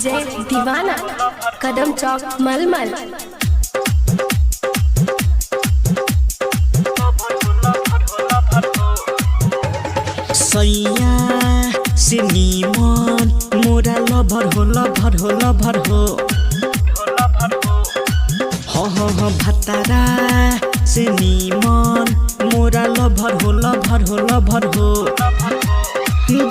अजय दीवाना, कदम चौक मलमल। सैया से नीमन मोरा लभर हो लभर हो लभर हो भतारा से नीमन मोरा लभर हो लभर हो लभर हो।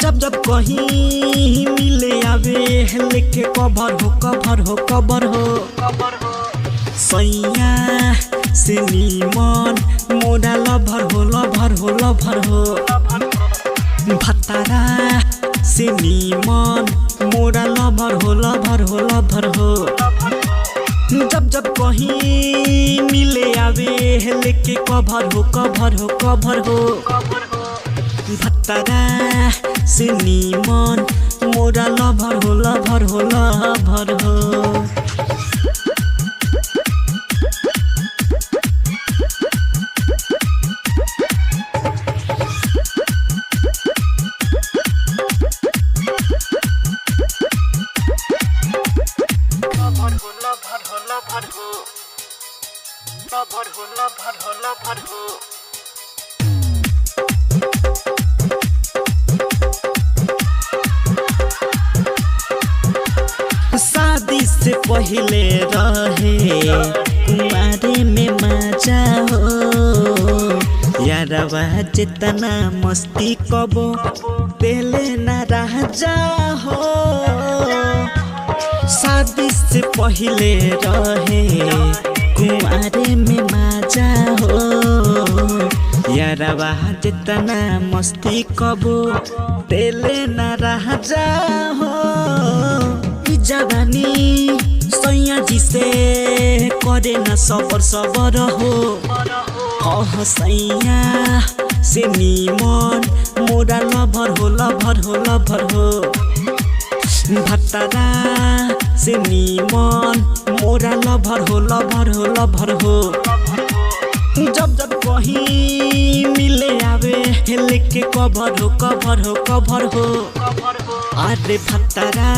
जब जब कहीं मिले आवे लेके कवर हो कवर हो कवर हो। सैया से नीमन मोरा लभर हो लभर हो लभर हो। भतारा से नीमन मोरा लभर हो लभर हो लभर हो। जब जब कहीं मिले आवे लेके कवर हो कवर हो कवर हो। भतारा से नीमन मोरा लभर हो लभर हो लभर हो। शादी से पहले रहे कुमारे में मजा हो। यारवा जितना मस्ती कबो पहले न रह जा हो। शादी से पहले रहे कुमारे में मजा हो। यारवा जितना मस्ती कबो पहले न रह जा हो। जवानी सैया जी से करे न सबर सबर हो। सैया से नीमन मोरा लभर हो लभर हो लभर हो। भतारा से नीमन मोरा लभर हो लभर हो लभर हो। जब जब कहीं मिले आवे लेके कवर हो कवर हो कवर हो। अरे भतारा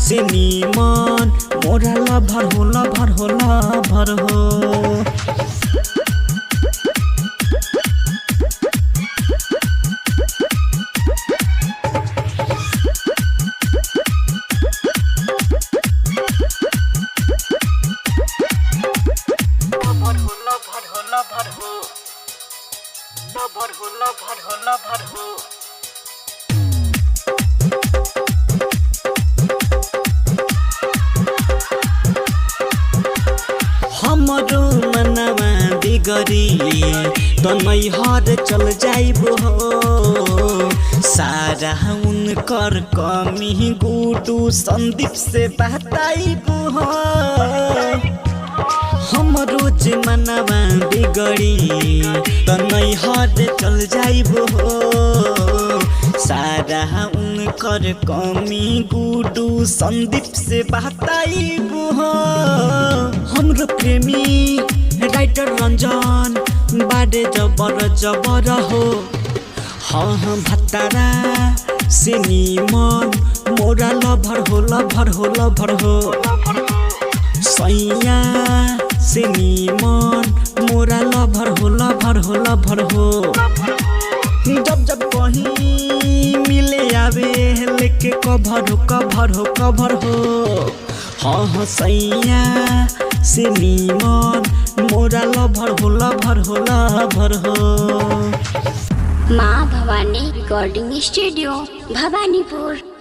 से नीमन मोरा लभर हो लभर हो लभर हो। हमरो मनवा बिगड़ी तो नैहर चल जाइबो हो। सारा उनकर कमी गुडू संदीप से बताइबो हो। हमरो जे मनवा बिगड़ी तो नैहर चल जाइबो हो। सारा उनकर कमी गुडू संदीप से बताइबो हो। हमरो प्रेमी राइटर रंजन बाडे जबर जबर हो। हाँ भतारा से नीमन मोरा लभर हो लभर हो लभर हो। सैया से नीमन मोरा लभर हो लभर हो लभर हो। जब जब कहीं मिले आवे लेके कवर हो कवर हो कवर हो। हाँ सैया से नीमन मोरा लभर हो लभर हो लभर हो। माँ भवानी रिकॉर्डिंग स्टूडियो भवानीपुर।